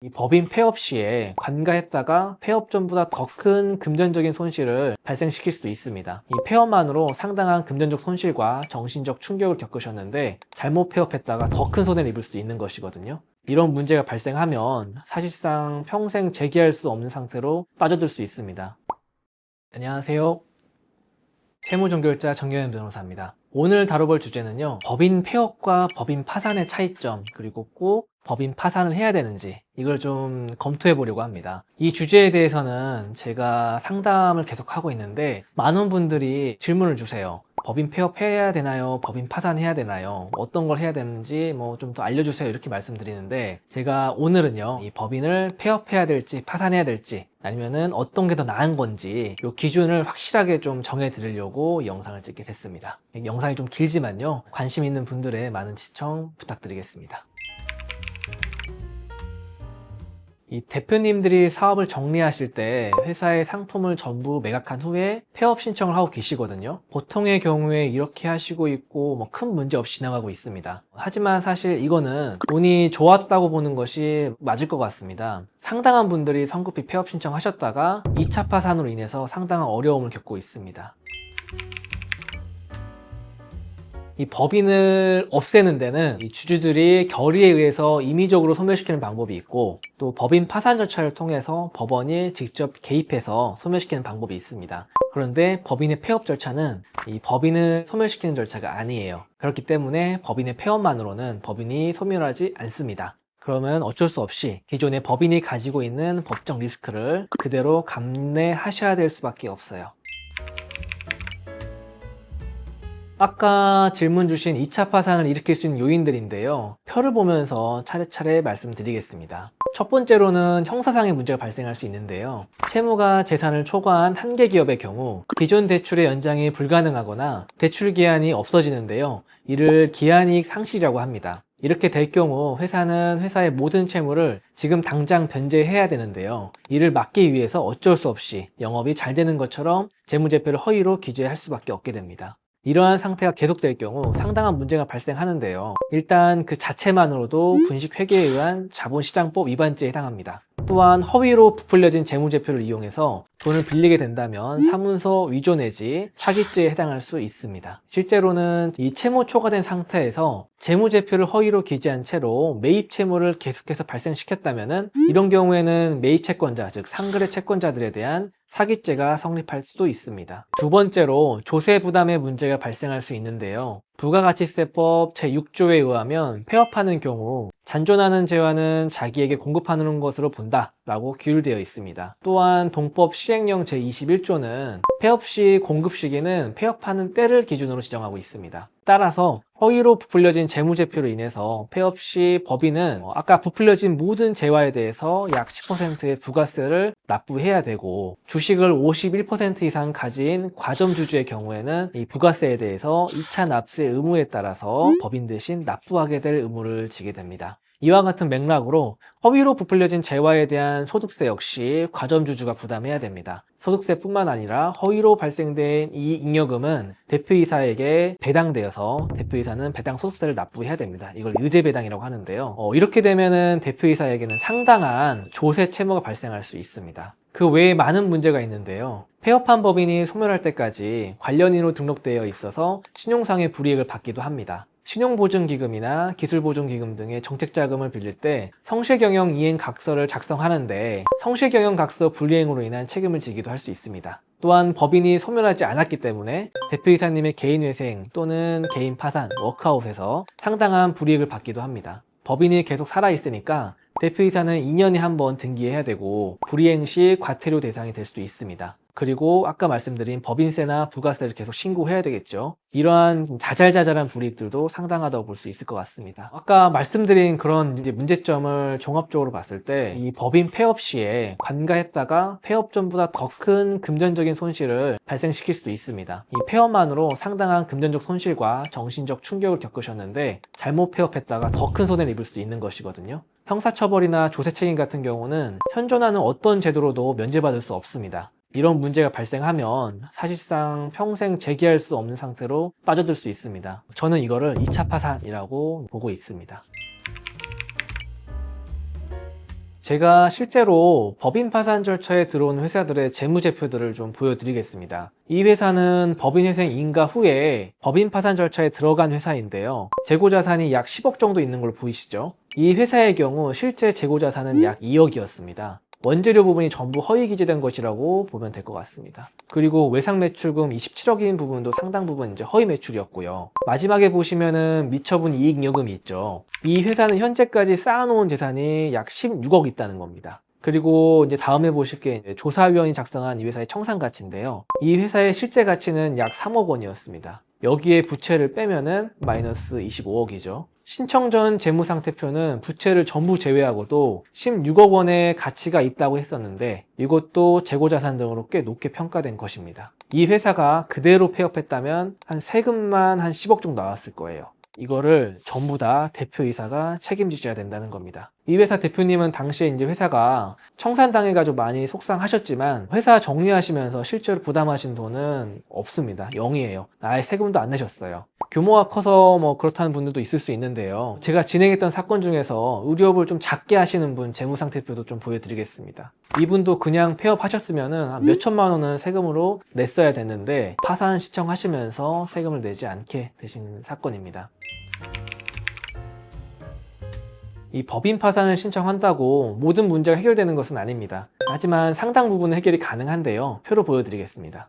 이 법인 폐업 시에 관가했다가 폐업 전보다 더 큰 금전적인 손실을 발생시킬 수도 있습니다. 이 폐업만으로 상당한 금전적 손실과 정신적 충격을 겪으셨는데 잘못 폐업했다가 더 큰 손해를 입을 수도 있는 것이거든요. 이런 문제가 발생하면 사실상 평생 재기할 수 없는 상태로 빠져들 수 있습니다. 안녕하세요. 세무종결자 정경현 변호사입니다. 오늘 다뤄볼 주제는요, 법인 폐업과 법인 파산의 차이점, 그리고 꼭 법인 파산을 해야 되는지 이걸 좀 검토해 보려고 합니다. 이 주제에 대해서는 제가 상담을 계속 하고 있는데 많은 분들이 질문을 주세요. 법인 폐업해야 되나요? 법인 파산해야 되나요? 어떤 걸 해야 되는지 좀 더 알려주세요, 이렇게 말씀드리는데, 제가 오늘은요, 이 법인을 폐업해야 될지 파산해야 될지, 아니면은 어떤 게 더 나은 건지 이 기준을 확실하게 좀 정해 드리려고 영상을 찍게 됐습니다. 영상이 좀 길지만요, 관심 있는 분들의 많은 시청 부탁드리겠습니다. 이 대표님들이 사업을 정리하실 때 회사의 상품을 전부 매각한 후에 폐업 신청을 하고 계시거든요. 보통의 경우에 이렇게 하시고 있고 큰 문제 없이 지나가고 있습니다. 하지만 사실 이거는 운이 좋았다고 보는 것이 맞을 것 같습니다. 상당한 분들이 성급히 폐업 신청하셨다가 2차 파산으로 인해서 상당한 어려움을 겪고 있습니다. 이 법인을 없애는 데는 이 주주들이 결의에 의해서 임의적으로 소멸시키는 방법이 있고, 또 법인 파산 절차를 통해서 법원이 직접 개입해서 소멸시키는 방법이 있습니다. 그런데 법인의 폐업 절차는 이 법인을 소멸시키는 절차가 아니에요. 그렇기 때문에 법인의 폐업만으로는 법인이 소멸하지 않습니다. 그러면 어쩔 수 없이 기존의 법인이 가지고 있는 법적 리스크를 그대로 감내하셔야 될 수밖에 없어요. 아까 질문 주신 2차 파산을 일으킬 수 있는 요인들인데요, 표를 보면서 차례차례 말씀드리겠습니다. 첫 번째로는 형사상의 문제가 발생할 수 있는데요, 채무가 재산을 초과한 한계 기업의 경우 기존 대출의 연장이 불가능하거나 대출 기한이 없어지는데요, 이를 기한이익 상실이라고 합니다. 이렇게 될 경우 회사는 회사의 모든 채무를 지금 당장 변제해야 되는데요, 이를 막기 위해서 어쩔 수 없이 영업이 잘 되는 것처럼 재무제표를 허위로 기재할 수밖에 없게 됩니다. 이러한 상태가 계속될 경우 상당한 문제가 발생하는데요, 일단 그 자체만으로도 분식회계에 의한 자본시장법 위반죄에 해당합니다. 또한 허위로 부풀려진 재무제표를 이용해서 돈을 빌리게 된다면 사문서 위조 내지 사기죄에 해당할 수 있습니다. 실제로는 이 채무 초과된 상태에서 재무제표를 허위로 기재한 채로 매입 채무를 계속해서 발생시켰다면 이런 경우에는 매입 채권자, 즉 상거래 채권자들에 대한 사기죄가 성립할 수도 있습니다. 두 번째로 조세 부담의 문제가 발생할 수 있는데요, 부가가치세법 제6조에 의하면 폐업하는 경우 잔존하는 재화는 자기에게 공급하는 것으로 본다 라고 규율되어 있습니다. 또한 동법 시행령 제21조는 폐업 시 공급 시기는 폐업하는 때를 기준으로 지정하고 있습니다. 따라서 허위로 부풀려진 재무제표로 인해서 폐업 시 법인은 아까 부풀려진 모든 재화에 대해서 약 10%의 부가세를 납부해야 되고, 주식을 51% 이상 가진 과점주주의 경우에는 이 부가세에 대해서 2차 납세 의무에 따라서 법인 대신 납부하게 될 의무를 지게 됩니다. 이와 같은 맥락으로 허위로 부풀려진 재화에 대한 소득세 역시 과점주주가 부담해야 됩니다. 소득세뿐만 아니라 허위로 발생된 이 잉여금은 대표이사에게 배당되어서 대표이사는 배당 소득세를 납부해야 됩니다. 이걸 의제배당이라고 하는데요, 이렇게 되면은 대표이사에게는 상당한 조세 채무가 발생할 수 있습니다. 그 외에 많은 문제가 있는데요, 폐업한 법인이 소멸할 때까지 관련인으로 등록되어 있어서 신용상의 불이익을 받기도 합니다. 신용보증기금이나 기술보증기금 등의 정책자금을 빌릴 때 성실경영 이행각서를 작성하는데 성실경영각서 불이행으로 인한 책임을 지기도 할 수 있습니다. 또한 법인이 소멸하지 않았기 때문에 대표이사님의 개인회생 또는 개인 파산, 워크아웃에서 상당한 불이익을 받기도 합니다. 법인이 계속 살아있으니까 대표이사는 2년에 한 번 등기해야 되고 불이행 시 과태료 대상이 될 수도 있습니다. 그리고 아까 말씀드린 법인세나 부가세를 계속 신고해야 되겠죠. 이러한 자잘자잘한 불이익들도 상당하다고 볼 수 있을 것 같습니다. 아까 말씀드린 그런 문제점을 종합적으로 봤을 때 이 법인 폐업 시에 관가했다가 폐업 전보다 더 큰 금전적인 손실을 발생시킬 수도 있습니다. 이 폐업만으로 상당한 금전적 손실과 정신적 충격을 겪으셨는데 잘못 폐업했다가 더 큰 손해를 입을 수도 있는 것이거든요. 형사처벌이나 조세책임 같은 경우는 현존하는 어떤 제도로도 면제받을 수 없습니다. 이런 문제가 발생하면 사실상 평생 재기할 수 없는 상태로 빠져들 수 있습니다. 저는 이거를 2차 파산이라고 보고 있습니다. 제가 실제로 법인 파산 절차에 들어온 회사들의 재무제표들을 좀 보여드리겠습니다. 이 회사는 법인회생 인가 후에 법인 파산 절차에 들어간 회사인데요. 재고자산이 약 10억 정도 있는 걸 보이시죠? 이 회사의 경우 실제 재고자산은 약 2억이었습니다. 원재료 부분이 전부 허위 기재된 것이라고 보면 될 것 같습니다. 그리고 외상 매출금 27억인 부분도 상당 부분 이제 허위 매출이었고요. 마지막에 보시면은 미처분 이익 요금이 있죠. 이 회사는 현재까지 쌓아놓은 재산이 약 16억 있다는 겁니다. 그리고 이제 다음에 보실 게 조사위원이 작성한 이 회사의 청산 가치인데요. 이 회사의 실제 가치는 약 3억 원이었습니다. 여기에 부채를 빼면은 마이너스 25억이죠. 신청 전 재무상태표는 부채를 전부 제외하고도 16억 원의 가치가 있다고 했었는데 이것도 재고자산 등으로 꽤 높게 평가된 것입니다. 이 회사가 그대로 폐업했다면 한 세금만 한 10억 정도 나왔을 거예요. 이거를 전부 다 대표이사가 책임지셔야 된다는 겁니다. 이 회사 대표님은 당시에 이제 회사가 청산당해가지고 많이 속상하셨지만 회사 정리하시면서 실제로 부담하신 돈은 없습니다. 0이에요. 아예 세금도 안 내셨어요. 규모가 커서 뭐 그렇다는 분들도 있을 수 있는데요. 제가 진행했던 사건 중에서 의료업을 좀 작게 하시는 분 재무상태표도 좀 보여드리겠습니다. 이분도 그냥 폐업하셨으면은 한 몇천만 원은 세금으로 냈어야 됐는데 파산 신청하시면서 세금을 내지 않게 되신 사건입니다. 이 법인 파산을 신청한다고 모든 문제가 해결되는 것은 아닙니다. 하지만 상당 부분은 해결이 가능한데요. 표로 보여드리겠습니다.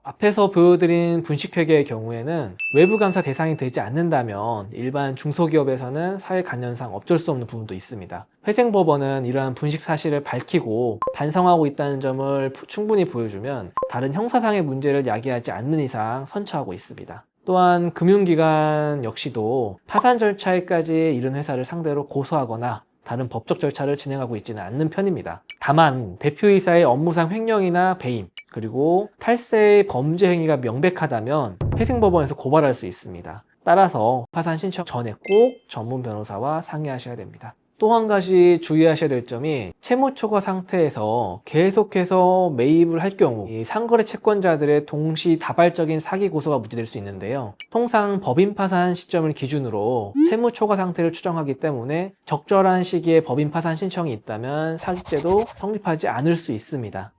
앞에서 보여드린 분식회계의 경우에는 외부 감사 대상이 되지 않는다면 일반 중소기업에서는 사회간연상 어쩔 수 없는 부분도 있습니다. 회생법원은 이러한 분식 사실을 밝히고 반성하고 있다는 점을 충분히 보여주면 다른 형사상의 문제를 야기하지 않는 이상 선처하고 있습니다. 또한 금융기관 역시도 파산 절차에까지 이른 회사를 상대로 고소하거나 다른 법적 절차를 진행하고 있지는 않는 편입니다. 다만 대표이사의 업무상 횡령이나 배임, 그리고 탈세의 범죄 행위가 명백하다면 회생법원에서 고발할 수 있습니다. 따라서 파산 신청 전에 꼭 전문 변호사와 상의하셔야 됩니다. 또 한 가지 주의하셔야 될 점이 채무초과 상태에서 계속해서 매입을 할 경우 이 상거래 채권자들의 동시다발적인 사기 고소가 무지될 수 있는데요. 통상 법인 파산 시점을 기준으로 채무초과 상태를 추정하기 때문에 적절한 시기에 법인 파산 신청이 있다면 사기죄도 성립하지 않을 수 있습니다.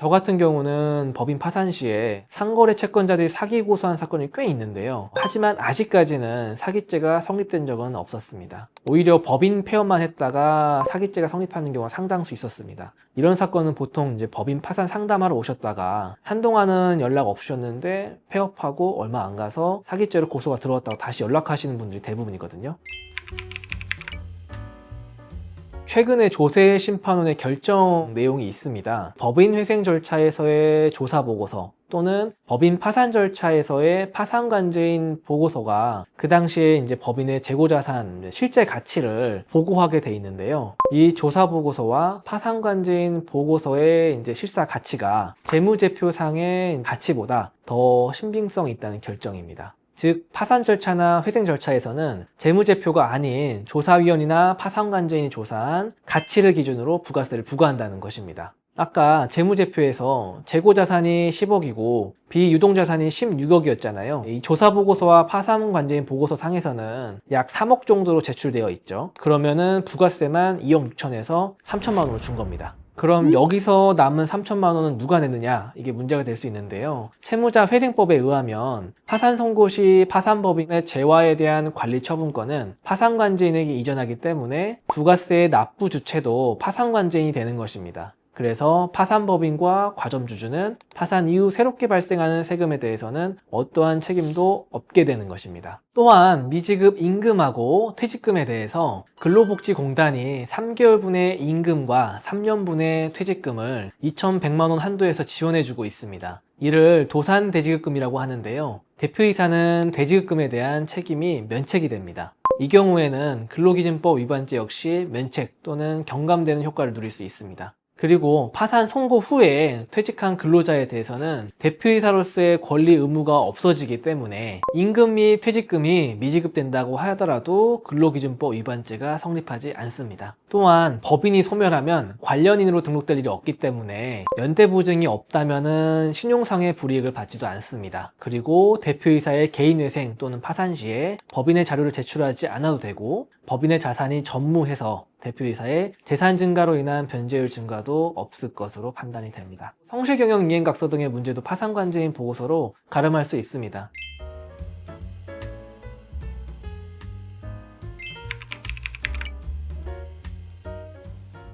저 같은 경우는 법인 파산 시에 상거래 채권자들이 사기 고소한 사건이 꽤 있는데요. 하지만 아직까지는 사기죄가 성립된 적은 없었습니다. 오히려 법인 폐업만 했다가 사기죄가 성립하는 경우가 상당수 있었습니다. 이런 사건은 보통 이제 법인 파산 상담하러 오셨다가 한동안은 연락 없으셨는데 폐업하고 얼마 안 가서 사기죄로 고소가 들어왔다고 다시 연락하시는 분들이 대부분이거든요. 최근에 조세심판원의 결정 내용이 있습니다. 법인 회생 절차에서의 조사 보고서 또는 법인 파산 절차에서의 파산관제인 보고서가 그 당시에 이제 법인의 재고자산 실제 가치를 보고하게 돼 있는데요. 이 조사 보고서와 파산관제인 보고서의 이제 실사 가치가 재무제표상의 가치보다 더 신빙성이 있다는 결정입니다. 즉 파산 절차나 회생 절차에서는 재무제표가 아닌 조사위원이나 파산관제인이 조사한 가치를 기준으로 부가세를 부과한다는 것입니다. 아까 재무제표에서 재고자산이 10억이고 비유동자산이 16억이었잖아요. 이 조사보고서와 파산관제인 보고서 상에서는 약 3억 정도로 제출되어 있죠. 그러면은 부가세만 2억 6천에서 3천만 원으로 준 겁니다. 그럼 여기서 남은 3천만 원은 누가 내느냐? 이게 문제가 될 수 있는데요. 채무자 회생법에 의하면 파산 선고 시 파산법인의 재화에 대한 관리 처분권은 파산관제인에게 이전하기 때문에 부가세의 납부 주체도 파산관제인이 되는 것입니다. 그래서 파산법인과 과점주주는 파산 이후 새롭게 발생하는 세금에 대해서는 어떠한 책임도 없게 되는 것입니다. 또한 미지급 임금하고 퇴직금에 대해서 근로복지공단이 3개월분의 임금과 3년분의 퇴직금을 2,100만 원 한도에서 지원해주고 있습니다. 이를 도산대지급금이라고 하는데요. 대표이사는 대지급금에 대한 책임이 면책이 됩니다. 이 경우에는 근로기준법 위반죄 역시 면책 또는 경감되는 효과를 누릴 수 있습니다. 그리고 파산 선고 후에 퇴직한 근로자에 대해서는 대표이사로서의 권리 의무가 없어지기 때문에 임금 및 퇴직금이 미지급된다고 하더라도 근로기준법 위반죄가 성립하지 않습니다. 또한 법인이 소멸하면 관련인으로 등록될 일이 없기 때문에 연대보증이 없다면 신용상의 불이익을 받지도 않습니다. 그리고 대표이사의 개인회생 또는 파산 시에 법인의 자료를 제출하지 않아도 되고, 법인의 자산이 전무해서 대표이사의 재산 증가로 인한 변제율 증가도 없을 것으로 판단이 됩니다. 성실경영 이행각서 등의 문제도 파산관제인 보고서로 가름할 수 있습니다.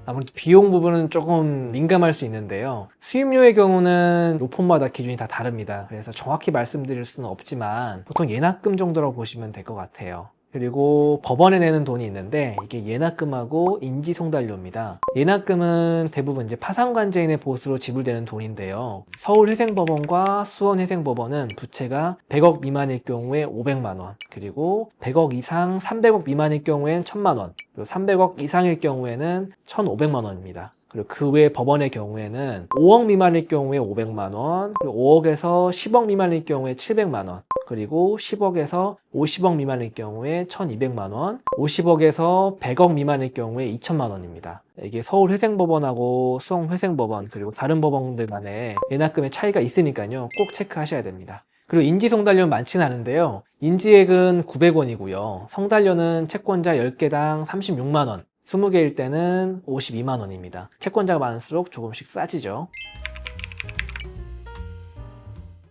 아무래도 비용 부분은 조금 민감할 수 있는데요. 수임료의 경우는 로펌마다 기준이 다 다릅니다. 그래서 정확히 말씀드릴 수는 없지만 보통 예납금 정도라고 보시면 될 것 같아요. 그리고 법원에 내는 돈이 있는데 이게 예납금하고 인지송달료입니다. 예납금은 대부분 이제 파산관제인의 보수로 지불되는 돈인데요. 서울회생법원과 수원회생법원은 부채가 100억 미만일 경우에 500만 원, 그리고 100억 이상 300억 미만일 경우엔 1000만 원, 그리고 300억 이상일 경우에는 1500만 원입니다. 그리고 그 외 법원의 경우에는 5억 미만일 경우에 500만 원, 그리고 5억에서 10억 미만일 경우에 700만 원, 그리고 10억에서 50억 미만일 경우에 1200만 원, 50억에서 100억 미만일 경우에 2000만 원입니다. 이게 서울회생법원하고 수원회생법원 그리고 다른 법원들 간에 예납금의 차이가 있으니까요. 꼭 체크하셔야 됩니다. 그리고 인지송달료는 많지는 않은데요. 인지액은 900원이고요. 성달료는 채권자 10개당 36만 원, 20개일 때는 52만 원입니다. 채권자가 많을수록 조금씩 싸지죠.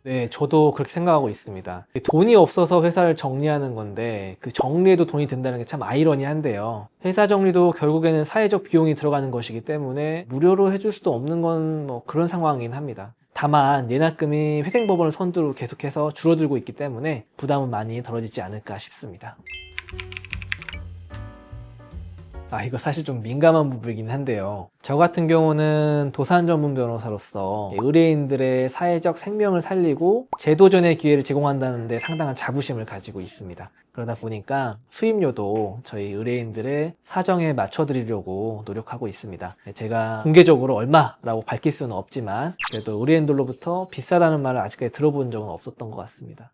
네, 저도 그렇게 생각하고 있습니다. 돈이 없어서 회사를 정리하는 건데 그 정리에도 돈이 든다는 게 참 아이러니한데요. 회사 정리도 결국에는 사회적 비용이 들어가는 것이기 때문에 무료로 해줄 수도 없는 건 뭐 그런 상황이긴 합니다. 다만 예납금이 회생법원을 선두로 계속해서 줄어들고 있기 때문에 부담은 많이 덜어지지 않을까 싶습니다. 이거 사실 좀 민감한 부분이긴 한데요. 저 같은 경우는 도산 전문 변호사로서 의뢰인들의 사회적 생명을 살리고 재도전의 기회를 제공한다는 데 상당한 자부심을 가지고 있습니다. 그러다 보니까 수임료도 저희 의뢰인들의 사정에 맞춰드리려고 노력하고 있습니다. 제가 공개적으로 얼마라고 밝힐 수는 없지만 그래도 의뢰인들로부터 비싸다는 말을 아직까지 들어본 적은 없었던 것 같습니다.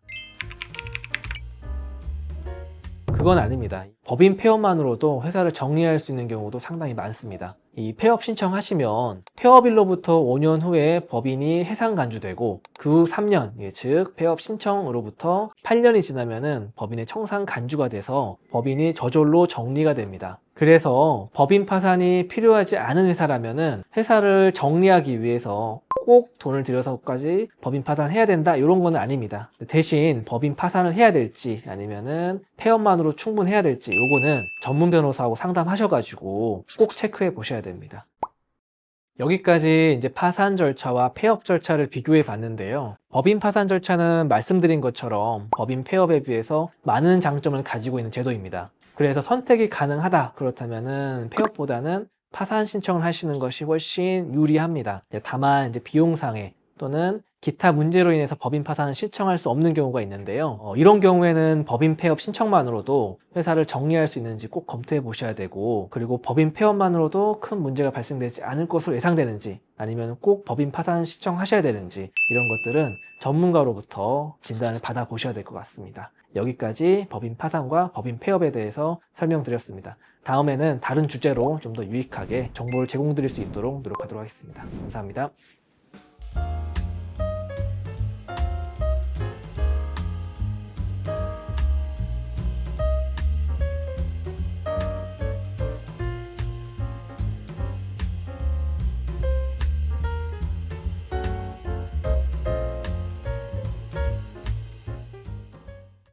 그건 아닙니다. 법인 폐업만으로도 회사를 정리할 수 있는 경우도 상당히 많습니다. 이 폐업 신청하시면 폐업일로부터 5년 후에 법인이 해상 간주되고 그 후 3년, 즉 폐업 신청으로부터 8년이 지나면은 법인의 청산 간주가 돼서 법인이 저절로 정리가 됩니다. 그래서 법인 파산이 필요하지 않은 회사라면은 회사를 정리하기 위해서 꼭 돈을 들여서까지 법인 파산을 해야 된다 이런 건 아닙니다. 대신 법인 파산을 해야 될지 아니면은 폐업만으로 충분해야 될지 요거는 전문 변호사하고 상담하셔가지고 꼭 체크해 보셔야 됩니다. 여기까지 이제 파산 절차와 폐업 절차를 비교해 봤는데요. 법인 파산 절차는 말씀드린 것처럼 법인 폐업에 비해서 많은 장점을 가지고 있는 제도입니다. 그래서 선택이 가능하다 그렇다면은 폐업보다는 파산 신청을 하시는 것이 훨씬 유리합니다. 다만 이제 비용상에 또는 기타 문제로 인해서 법인 파산을 신청할 수 없는 경우가 있는데요. 이런 경우에는 법인 폐업 신청만으로도 회사를 정리할 수 있는지 꼭 검토해 보셔야 되고, 그리고 법인 폐업만으로도 큰 문제가 발생되지 않을 것으로 예상되는지 아니면 꼭 법인 파산 신청하셔야 되는지 이런 것들은 전문가로부터 진단을 받아 보셔야 될 것 같습니다. 여기까지 법인 파산과 법인 폐업에 대해서 설명드렸습니다. 다음에는 다른 주제로 좀 더 유익하게 정보를 제공드릴 수 있도록 노력하도록 하겠습니다. 감사합니다.